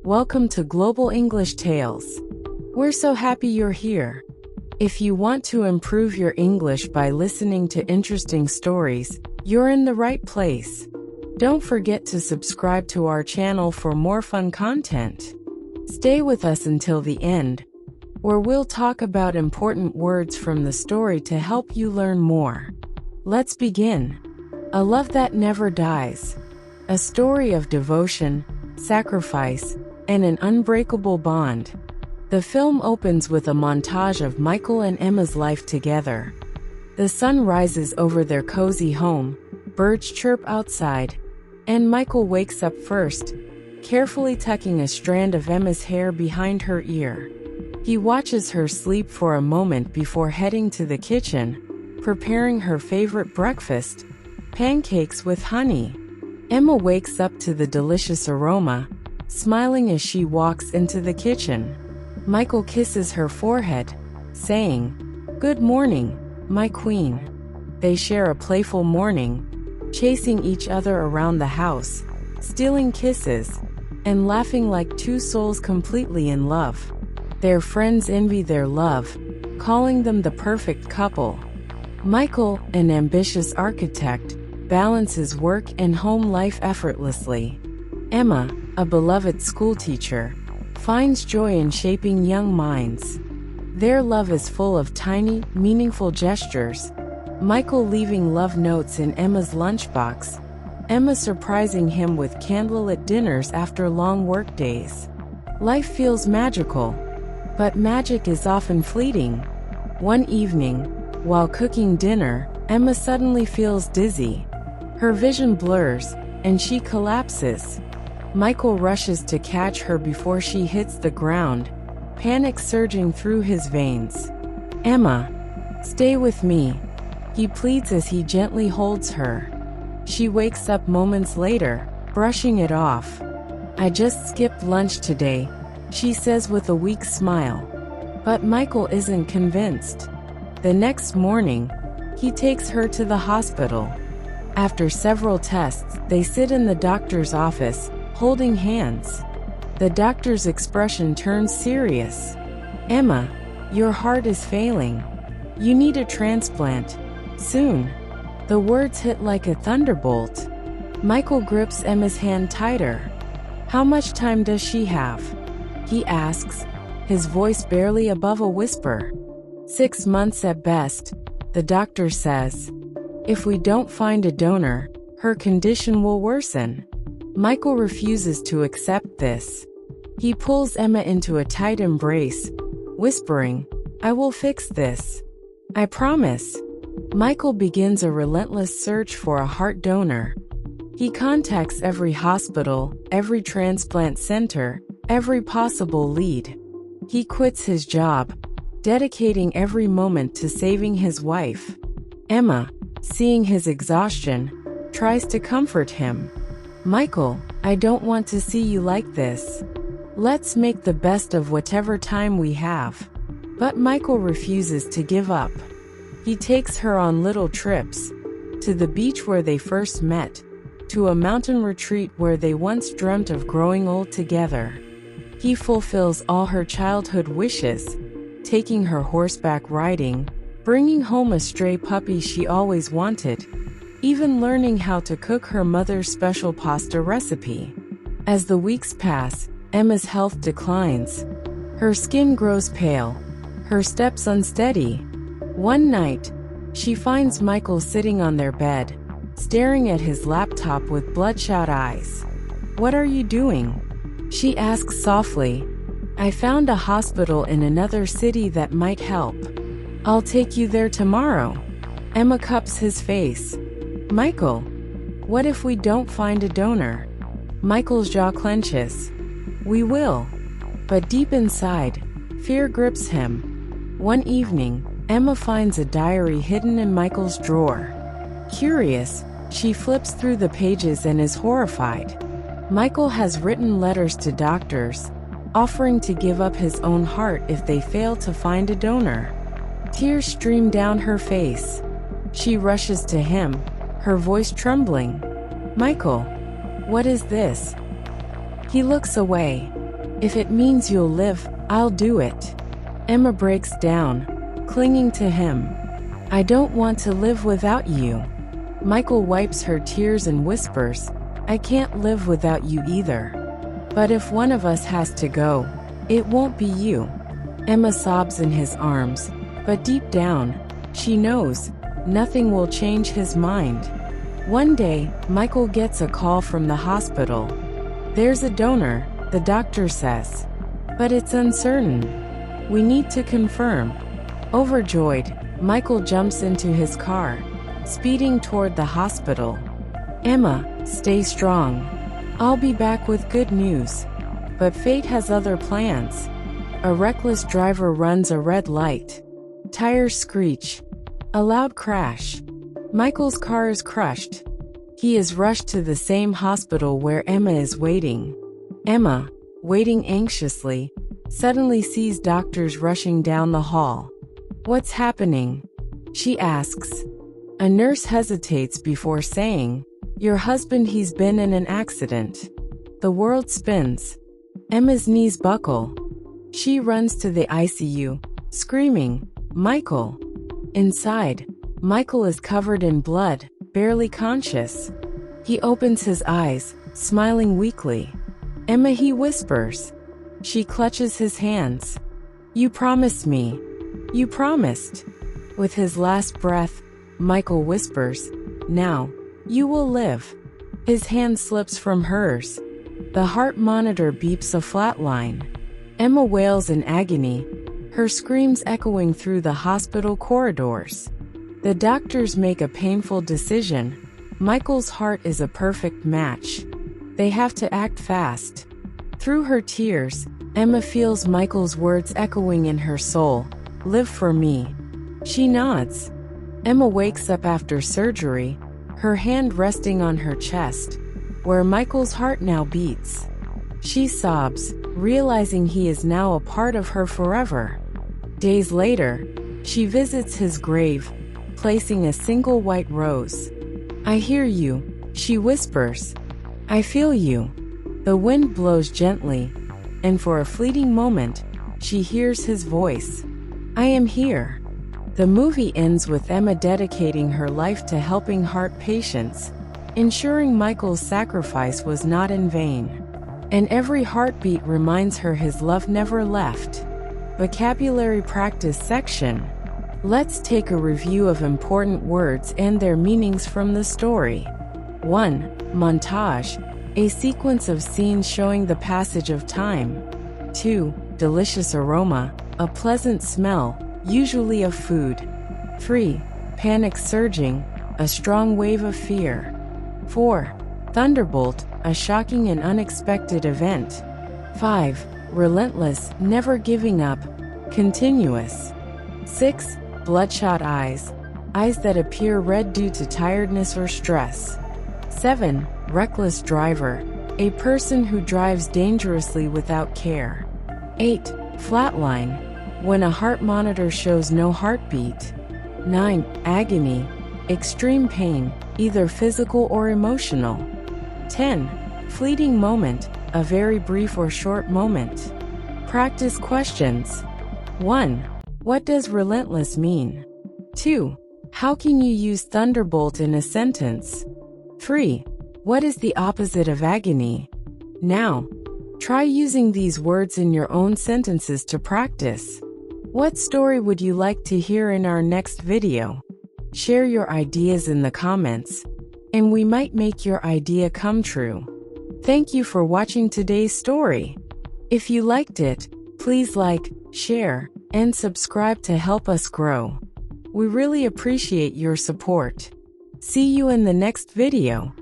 Welcome to Global English Tales. We're so happy you're here. If you want to improve your English by listening to interesting stories, you're in the right place. Don't forget to subscribe to our channel for more fun content. Stay with us until the end, where we'll talk about important words from the story to help you learn more. Let's begin. A love that never dies. A story of devotion, sacrifice, and an unbreakable bond. The film opens with a montage of Michael and Emma's life together. The sun rises over their cozy home, birds chirp outside, and Michael wakes up first, carefully tucking a strand of Emma's hair behind her ear. He watches her sleep for a moment before heading to the kitchen, preparing her favorite breakfast, pancakes with honey. Emma wakes up to the delicious aroma, smiling as she walks into the kitchen. Michael kisses her forehead, saying, "Good morning, my queen." They share a playful morning, chasing each other around the house, stealing kisses, and laughing like two souls completely in love. Their friends envy their love, calling them the perfect couple. Michael, an ambitious architect, balances work and home life effortlessly. Emma, a beloved schoolteacher, finds joy in shaping young minds. Their love is full of tiny, meaningful gestures. Michael leaving love notes in Emma's lunchbox, Emma surprising him with candlelit dinners after long work days. Life feels magical, but magic is often fleeting. One evening, while cooking dinner, Emma suddenly feels dizzy. Her vision blurs, and she collapses. Michael rushes to catch her before she hits the ground, panic surging through his veins. "Emma, stay with me," he pleads as he gently holds her. She wakes up moments later, brushing it off. "I just skipped lunch today," she says with a weak smile. But Michael isn't convinced. The next morning, he takes her to the hospital. After several tests, they sit in the doctor's office, holding hands. The doctor's expression turns serious. "Emma, your heart is failing. You need a transplant. Soon." The words hit like a thunderbolt. Michael grips Emma's hand tighter. "How much time does she have?" he asks, his voice barely above a whisper. 6 months at best, the doctor says. If we don't find a donor, her condition will worsen. Michael refuses to accept this. He pulls Emma into a tight embrace, whispering, "I will fix this. I promise." Michael begins a relentless search for a heart donor. He contacts every hospital, every transplant center, every possible lead. He quits his job, dedicating every moment to saving his wife. Emma, seeing his exhaustion, tries to comfort him. "Michael, I don't want to see you like this. Let's make the best of whatever time we have." But Michael refuses to give up. He takes her on little trips, to the beach where they first met, to a mountain retreat where they once dreamt of growing old together. He fulfills all her childhood wishes, taking her horseback riding, bringing home a stray puppy she always wanted, even learning how to cook her mother's special pasta recipe. As the weeks pass, Emma's health declines. Her skin grows pale, her steps unsteady. One night, she finds Michael sitting on their bed, staring at his laptop with bloodshot eyes. "What are you doing?" she asks softly. "I found a hospital in another city that might help. I'll take you there tomorrow." Emma cups his face. "Michael, what if we don't find a donor?" Michael's jaw clenches. "We will." But deep inside, fear grips him. One evening, Emma finds a diary hidden in Michael's drawer. Curious, she flips through the pages and is horrified. Michael has written letters to doctors, offering to give up his own heart if they fail to find a donor. Tears stream down her face. She rushes to him, her voice trembling. "Michael, what is this?" He looks away. If it means you'll live, I'll do it. Emma breaks down, clinging to him. I don't want to live without you. Michael wipes her tears and whispers, I can't live without you either. But if one of us has to go, it won't be you. Emma sobs in his arms, but deep down, she knows nothing will change his mind. One day, Michael gets a call from the hospital. There's a donor, the doctor says. But it's uncertain. We need to confirm. Overjoyed, Michael jumps into his car, speeding toward the hospital. Emma, stay strong. I'll be back with good news. But fate has other plans. A reckless driver runs a red light. Tires screech. A loud crash. Michael's car is crushed. He is rushed to the same hospital where Emma is waiting. Emma, waiting anxiously, suddenly sees doctors rushing down the hall. What's happening? She asks. A nurse hesitates before saying, Your husband, he's been in an accident. The world spins. Emma's knees buckle. She runs to the ICU, screaming, Michael! Inside, Michael is covered in blood, barely conscious. He opens his eyes, smiling weakly. Emma, he whispers. She clutches his hands. You promised me. You promised. With his last breath, Michael whispers, Now, you will live. His hand slips from hers. The heart monitor beeps a flat line. Emma wails in agony, her screams echoing through the hospital corridors. The doctors make a painful decision. Michael's heart is a perfect match. They have to act fast. Through her tears, Emma feels Michael's words echoing in her soul. Live for me. She nods. Emma wakes up after surgery, her hand resting on her chest, where Michael's heart now beats. She sobs, realizing he is now a part of her forever. Days later, she visits his grave, placing a single white rose. I hear you, she whispers. I feel you. The wind blows gently, and for a fleeting moment, she hears his voice. I am here. The movie ends with Emma dedicating her life to helping heart patients, ensuring Michael's sacrifice was not in vain. And every heartbeat reminds her his love never left. Vocabulary practice section. Let's take a review of important words and their meanings from the story. 1. Montage, a sequence of scenes showing the passage of time. 2. Delicious aroma, a pleasant smell, usually of food. 3. Panic surging, a strong wave of fear. 4. Thunderbolt, a shocking and unexpected event. 5. Relentless, never giving up, continuous. 6. Bloodshot eyes, eyes that appear red due to tiredness or stress. 7. Reckless driver, a person who drives dangerously without care. 8. Flatline, when a heart monitor shows no heartbeat. 9. Agony, extreme pain, either physical or emotional. 10. Fleeting moment, a very brief or short moment. Practice questions. 1. What does relentless mean? 2. How can you use thunderbolt in a sentence? 3. What is the opposite of agony? Now, try using these words in your own sentences to practice. What story would you like to hear in our next video? Share your ideas in the comments, and we might make your idea come true. Thank you for watching today's story. If you liked it, please like, share, and subscribe to help us grow. We really appreciate your support. See you in the next video.